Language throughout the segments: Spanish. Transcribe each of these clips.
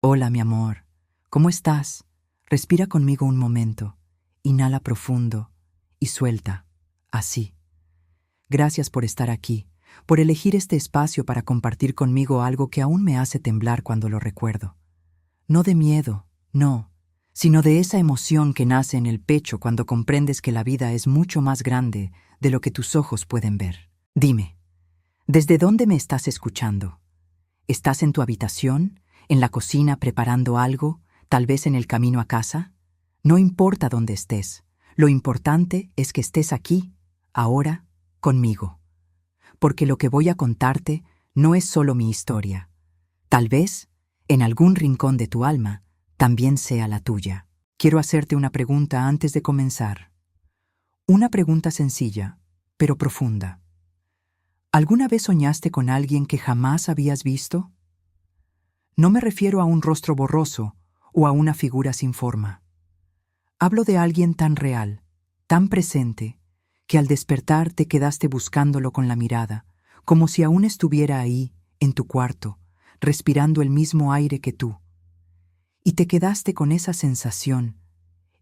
Hola, mi amor. ¿Cómo estás? Respira conmigo un momento. Inhala profundo y suelta. Así. Gracias por estar aquí, por elegir este espacio para compartir conmigo algo que aún me hace temblar cuando lo recuerdo. No de miedo, no, sino de esa emoción que nace en el pecho cuando comprendes que la vida es mucho más grande de lo que tus ojos pueden ver. Dime, ¿desde dónde me estás escuchando? ¿Estás en tu habitación, en la cocina preparando algo, tal vez en el camino a casa? No importa dónde estés, lo importante es que estés aquí, ahora, conmigo. Porque lo que voy a contarte no es solo mi historia. Tal vez, en algún rincón de tu alma, también sea la tuya. Quiero hacerte una pregunta antes de comenzar. Una pregunta sencilla, pero profunda. ¿Alguna vez soñaste con alguien que jamás habías visto? No me refiero a un rostro borroso o a una figura sin forma. Hablo de alguien tan real, tan presente, que al despertar te quedaste buscándolo con la mirada, como si aún estuviera ahí, en tu cuarto, respirando el mismo aire que tú. Y te quedaste con esa sensación,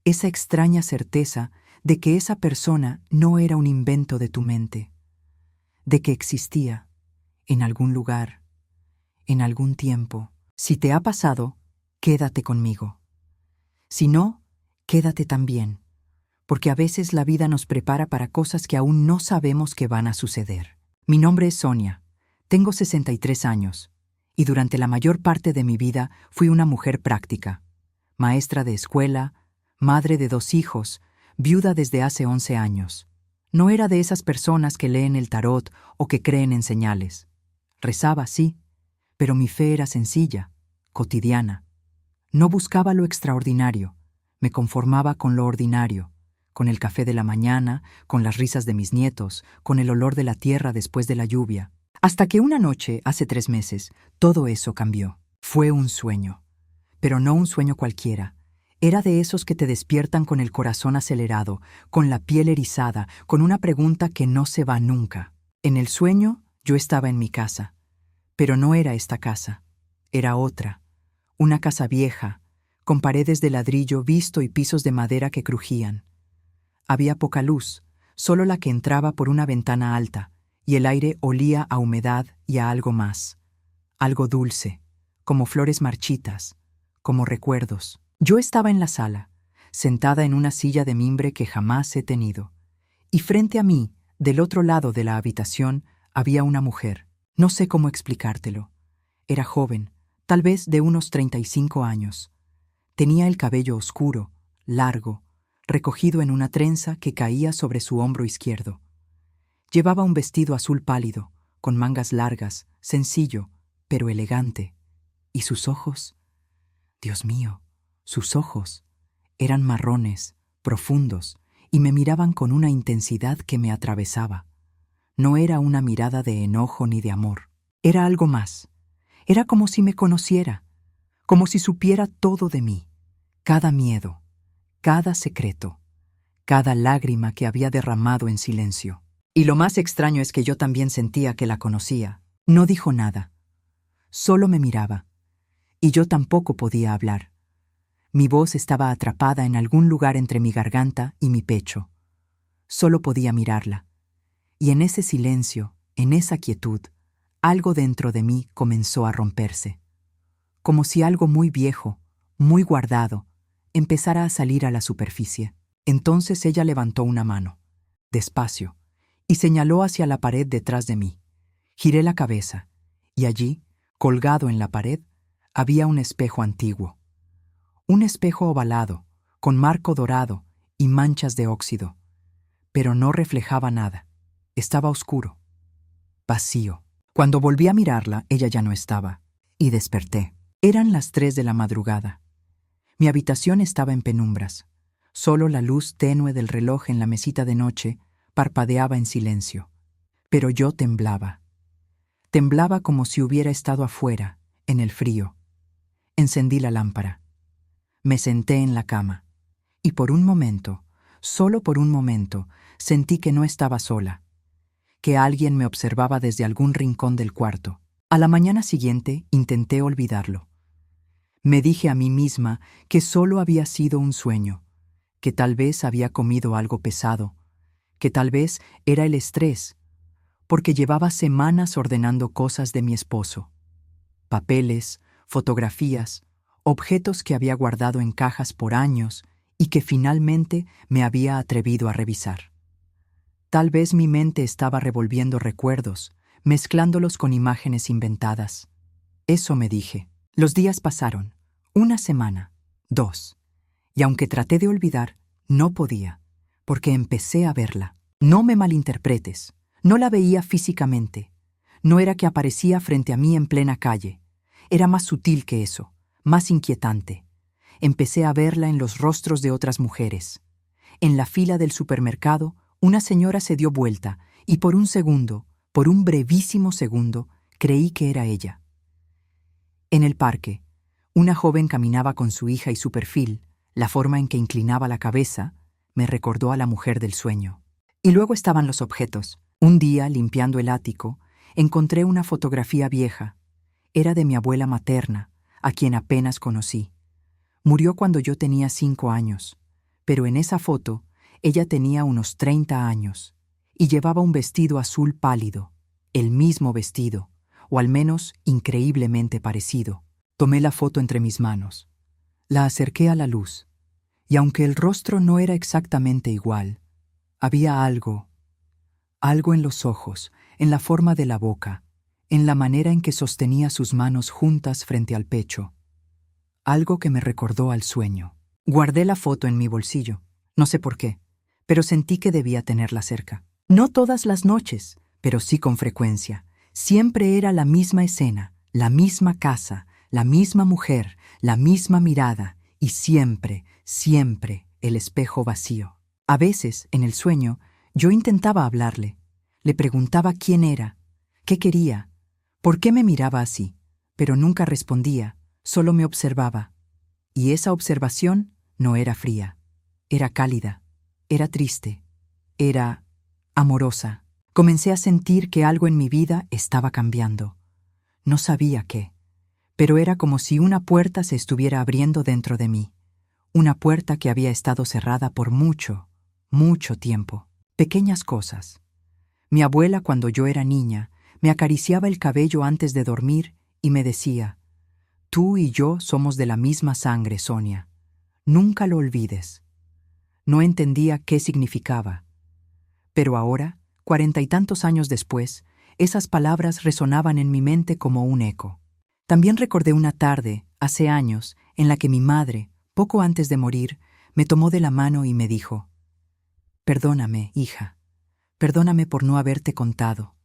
esa extraña certeza de que esa persona no era un invento de tu mente, de que existía, en algún lugar, en algún tiempo. Si te ha pasado, quédate conmigo. Si no, quédate también, porque a veces la vida nos prepara para cosas que aún no sabemos que van a suceder. Mi nombre es Sonia, tengo 63 años, y durante la mayor parte de mi vida fui una mujer práctica, maestra de escuela, madre de 2 hijos, viuda desde hace 11 años. No era de esas personas que leen el tarot o que creen en señales. Rezaba, sí, pero mi fe era sencilla, cotidiana. No buscaba lo extraordinario, me conformaba con lo ordinario, con el café de la mañana, con las risas de mis nietos, con el olor de la tierra después de la lluvia. Hasta que una noche, hace 3 meses, todo eso cambió. Fue un sueño, pero no un sueño cualquiera. Era de esos que te despiertan con el corazón acelerado, con la piel erizada, con una pregunta que no se va nunca. En el sueño, yo estaba en mi casa. Pero no era esta casa, era otra, una casa vieja, con paredes de ladrillo visto y pisos de madera que crujían. Había poca luz, solo la que entraba por una ventana alta, y el aire olía a humedad y a algo más, algo dulce, como flores marchitas, como recuerdos. Yo estaba en la sala, sentada en una silla de mimbre que jamás he tenido, y frente a mí, del otro lado de la habitación, había una mujer. No sé cómo explicártelo. Era joven, tal vez de unos 35 años. Tenía el cabello oscuro, largo, recogido en una trenza que caía sobre su hombro izquierdo. Llevaba un vestido azul pálido, con mangas largas, sencillo, pero elegante. ¿Y sus ojos? Dios mío, sus ojos eran marrones, profundos, y me miraban con una intensidad que me atravesaba. No era una mirada de enojo ni de amor. Era algo más. Era como si me conociera, como si supiera todo de mí, cada miedo, cada secreto, cada lágrima que había derramado en silencio. Y lo más extraño es que yo también sentía que la conocía. No dijo nada, solo me miraba, y yo tampoco podía hablar. Mi voz estaba atrapada en algún lugar entre mi garganta y mi pecho. Solo podía mirarla. Y en ese silencio, en esa quietud, algo dentro de mí comenzó a romperse. Como si algo muy viejo, muy guardado, empezara a salir a la superficie. Entonces ella levantó una mano, despacio, y señaló hacia la pared detrás de mí. Giré la cabeza, y allí, colgado en la pared, había un espejo antiguo. Un espejo ovalado, con marco dorado y manchas de óxido. Pero no reflejaba nada. Estaba oscuro, vacío. Cuando volví a mirarla, ella ya no estaba, y desperté. Eran las 3 de la madrugada. Mi habitación estaba en penumbras. Solo la luz tenue del reloj en la mesita de noche parpadeaba en silencio. Pero yo temblaba. Temblaba como si hubiera estado afuera, en el frío. Encendí la lámpara. Me senté en la cama. Y por un momento, solo por un momento, sentí que no estaba sola, que alguien me observaba desde algún rincón del cuarto. A la mañana siguiente intenté olvidarlo. Me dije a mí misma que solo había sido un sueño, que tal vez había comido algo pesado, que tal vez era el estrés, porque llevaba semanas ordenando cosas de mi esposo. Papeles, fotografías, objetos que había guardado en cajas por años y que finalmente me había atrevido a revisar. Tal vez mi mente estaba revolviendo recuerdos, mezclándolos con imágenes inventadas. Eso me dije. Los días pasaron, 1 semana, 2, y aunque traté de olvidar, no podía, porque empecé a verla. No me malinterpretes, no la veía físicamente. No era que aparecía frente a mí en plena calle. Era más sutil que eso, más inquietante. Empecé a verla en los rostros de otras mujeres. En la fila del supermercado, una señora se dio vuelta y por un segundo, por un brevísimo segundo, creí que era ella. En el parque, una joven caminaba con su hija y su perfil, la forma en que inclinaba la cabeza, me recordó a la mujer del sueño. Y luego estaban los objetos. Un día, limpiando el ático, encontré una fotografía vieja. Era de mi abuela materna, a quien apenas conocí. Murió cuando yo tenía 5 años, pero en esa foto ella tenía unos 30 años y llevaba un vestido azul pálido, el mismo vestido, o al menos increíblemente parecido. Tomé la foto entre mis manos. La acerqué a la luz, y aunque el rostro no era exactamente igual, había algo en los ojos, en la forma de la boca, en la manera en que sostenía sus manos juntas frente al pecho. Algo que me recordó al sueño. Guardé la foto en mi bolsillo, no sé por qué, pero sentí que debía tenerla cerca. No todas las noches, pero sí con frecuencia. Siempre era la misma escena, la misma casa, la misma mujer, la misma mirada y siempre, siempre el espejo vacío. A veces, en el sueño, yo intentaba hablarle. Le preguntaba quién era, qué quería, por qué me miraba así, pero nunca respondía, solo me observaba. Y esa observación no era fría, era cálida, era triste, era amorosa. Comencé a sentir que algo en mi vida estaba cambiando. No sabía qué, pero era como si una puerta se estuviera abriendo dentro de mí. Una puerta que había estado cerrada por mucho, mucho tiempo. Pequeñas cosas. Mi abuela, cuando yo era niña, me acariciaba el cabello antes de dormir y me decía: «Tú y yo somos de la misma sangre, Sonia. Nunca lo olvides». No entendía qué significaba. Pero ahora, 40 y tantos años después, esas palabras resonaban en mi mente como un eco. También recordé una tarde, hace años, en la que mi madre, poco antes de morir, me tomó de la mano y me dijo: «Perdóname, hija. Perdóname por no haberte contado».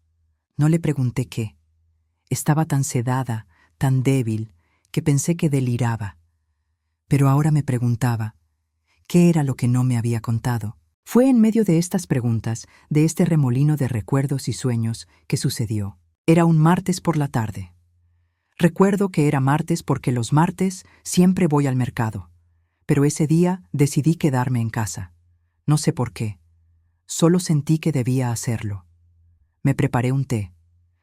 No le pregunté qué. Estaba tan sedada, tan débil, que pensé que deliraba. Pero ahora me preguntaba, ¿qué era lo que no me había contado? Fue en medio de estas preguntas, de este remolino de recuerdos y sueños, que sucedió. Era un martes por la tarde. Recuerdo que era martes porque los martes siempre voy al mercado, pero ese día decidí quedarme en casa. No sé por qué. Solo sentí que debía hacerlo. Me preparé un té,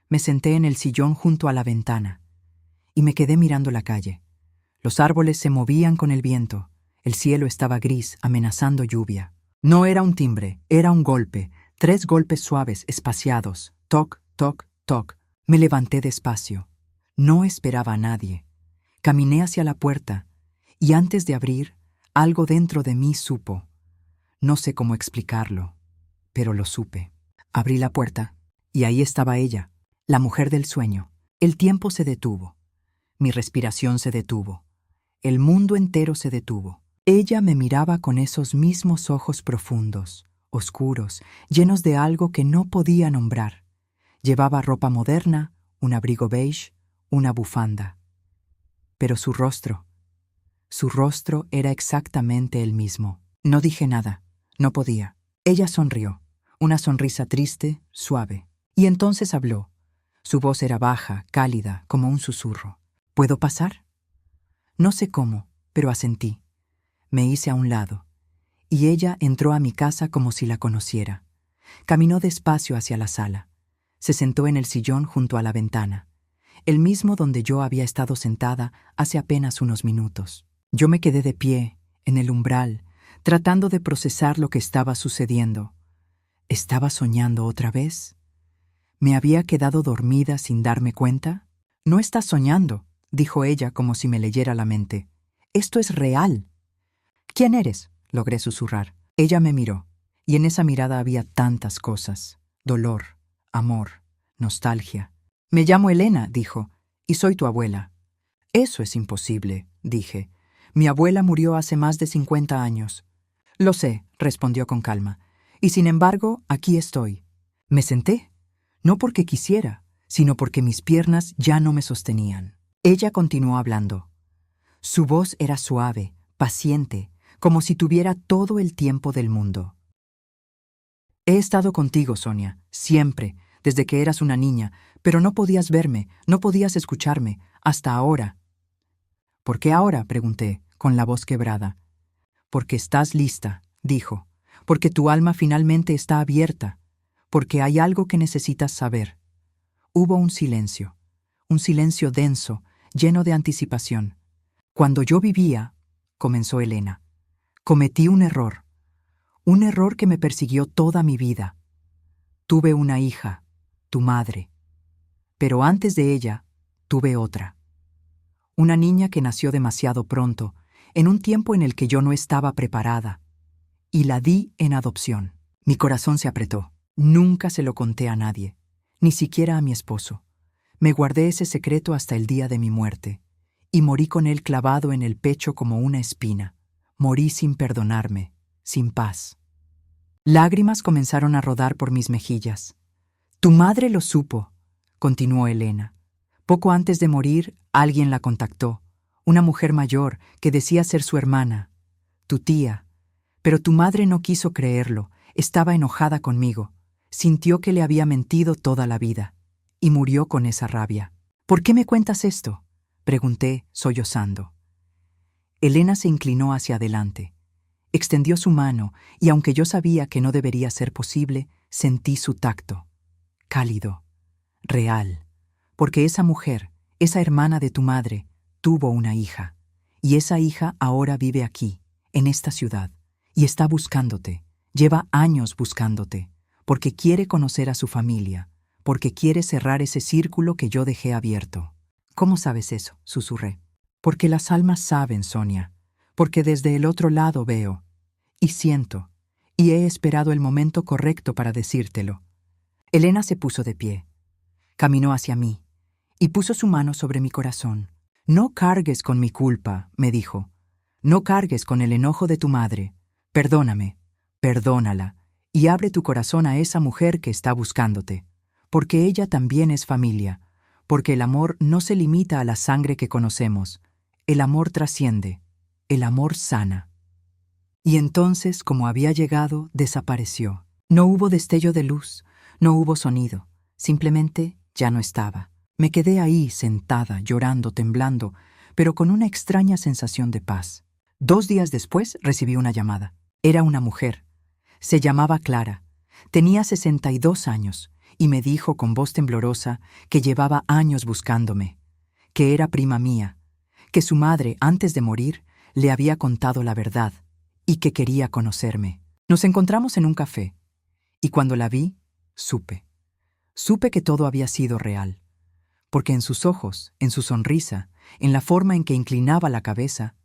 me senté en el sillón junto a la ventana y me quedé mirando la calle. Los árboles se movían con el viento, el cielo estaba gris, amenazando lluvia. No era un timbre, era un golpe, 3 golpes suaves, espaciados, toc, toc, toc. Me levanté despacio. No esperaba a nadie. Caminé hacia la puerta y antes de abrir, algo dentro de mí supo. No sé cómo explicarlo, pero lo supe. Abrí la puerta y ahí estaba ella, la mujer del sueño. El tiempo se detuvo. Mi respiración se detuvo. El mundo entero se detuvo. Ella me miraba con esos mismos ojos profundos, oscuros, llenos de algo que no podía nombrar. Llevaba ropa moderna, un abrigo beige, una bufanda. Pero su rostro era exactamente el mismo. No dije nada, no podía. Ella sonrió, una sonrisa triste, suave. Y entonces habló. Su voz era baja, cálida, como un susurro. ¿Puedo pasar? No sé cómo, pero asentí. Me hice a un lado, y ella entró a mi casa como si la conociera. Caminó despacio hacia la sala. Se sentó en el sillón junto a la ventana. el mismo donde yo había estado sentada hace apenas unos minutos. Yo me quedé de pie, en el umbral, tratando de procesar lo que estaba sucediendo. ¿Estaba soñando otra vez? ¿Me había quedado dormida sin darme cuenta? No estás soñando, dijo ella como si me leyera la mente. Esto es real. ¿Quién eres?, logré susurrar. Ella me miró, y en esa mirada había tantas cosas. Dolor, amor, nostalgia. Me llamo Elena, dijo, y soy tu abuela. Eso es imposible, dije. Mi abuela murió hace más de 50 años. Lo sé, respondió con calma, y sin embargo, aquí estoy. Me senté, no porque quisiera, sino porque mis piernas ya no me sostenían. Ella continuó hablando. Su voz era suave, paciente, como si tuviera todo el tiempo del mundo. He estado contigo, Sonia, siempre, desde que eras una niña, pero no podías verme, no podías escucharme, hasta ahora. ¿Por qué ahora?, pregunté, con la voz quebrada. Porque estás lista, dijo, porque tu alma finalmente está abierta, porque hay algo que necesitas saber. Hubo un silencio denso, lleno de anticipación. Cuando yo vivía, comenzó Elena, cometí un error que me persiguió toda mi vida. Tuve una hija, tu madre, pero antes de ella, tuve otra. Una niña que nació demasiado pronto, en un tiempo en el que yo no estaba preparada, y la di en adopción. Mi corazón se apretó. Nunca se lo conté a nadie, ni siquiera a mi esposo. Me guardé ese secreto hasta el día de mi muerte, y morí con él clavado en el pecho como una espina. Morí sin perdonarme, sin paz. Lágrimas comenzaron a rodar por mis mejillas. Tu madre lo supo, continuó Elena. Poco antes de morir, alguien la contactó, una mujer mayor que decía ser su hermana, tu tía. Pero tu madre no quiso creerlo, estaba enojada conmigo, sintió que le había mentido toda la vida, y murió con esa rabia. ¿Por qué me cuentas esto?, pregunté, sollozando. Elena se inclinó hacia adelante. Extendió su mano, y aunque yo sabía que no debería ser posible, sentí su tacto. Cálido, real, porque esa mujer, esa hermana de tu madre, tuvo una hija, y esa hija ahora vive aquí, en esta ciudad, y está buscándote, lleva años buscándote, porque quiere conocer a su familia, porque quiere cerrar ese círculo que yo dejé abierto. ¿Cómo sabes eso?, susurré. Porque las almas saben, Sonia, porque desde el otro lado veo, y siento, y he esperado el momento correcto para decírtelo. Elena se puso de pie, caminó hacia mí, y puso su mano sobre mi corazón. No cargues con mi culpa, me dijo. No cargues con el enojo de tu madre. Perdóname, perdónala, y abre tu corazón a esa mujer que está buscándote, porque ella también es familia, porque el amor no se limita a la sangre que conocemos, el amor trasciende, el amor sana. Y entonces, como había llegado, desapareció. No hubo destello de luz, no hubo sonido, simplemente ya no estaba. Me quedé ahí, sentada, llorando, temblando, pero con una extraña sensación de paz. 2 días después recibí una llamada. Era una mujer. Se llamaba Clara. Tenía 62 años y me dijo con voz temblorosa que llevaba años buscándome, que era prima mía, que su madre, antes de morir, le había contado la verdad y que quería conocerme. Nos encontramos en un café y cuando la vi, supe que todo había sido real, porque en sus ojos, en su sonrisa, en la forma en que inclinaba la cabeza,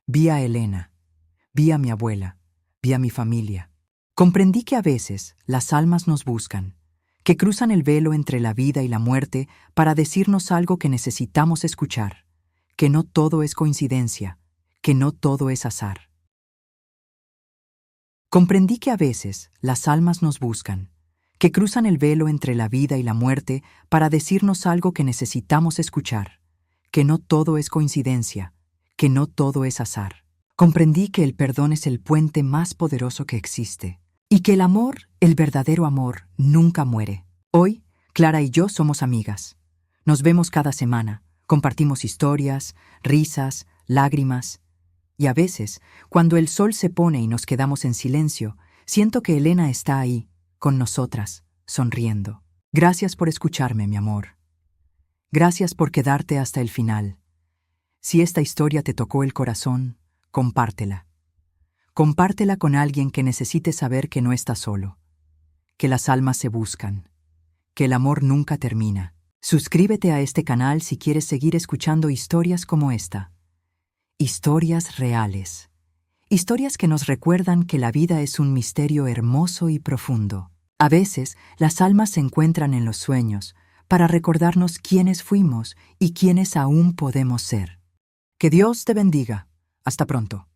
vi a Elena, vi a mi abuela, vi a mi familia. Comprendí que a veces las almas nos buscan, que cruzan el velo entre la vida y la muerte para decirnos algo que necesitamos escuchar, que no todo es coincidencia, que no todo es azar. Comprendí que a veces las almas nos buscan, que cruzan el velo entre la vida y la muerte para decirnos algo que necesitamos escuchar, que no todo es coincidencia, que no todo es azar. Comprendí que el perdón es el puente más poderoso que existe, y que el amor, el verdadero amor, nunca muere. Hoy, Clara y yo somos amigas. Nos vemos cada semana, compartimos historias, risas, lágrimas, y a veces, cuando el sol se pone y nos quedamos en silencio, siento que Elena está ahí, con nosotras, sonriendo. Gracias por escucharme, mi amor. Gracias por quedarte hasta el final. Si esta historia te tocó el corazón, compártela. Compártela con alguien que necesite saber que no está solo, que las almas se buscan, que el amor nunca termina. Suscríbete a este canal si quieres seguir escuchando historias como esta. Historias reales. Historias que nos recuerdan que la vida es un misterio hermoso y profundo. A veces, las almas se encuentran en los sueños para recordarnos quiénes fuimos y quiénes aún podemos ser. Que Dios te bendiga. Hasta pronto.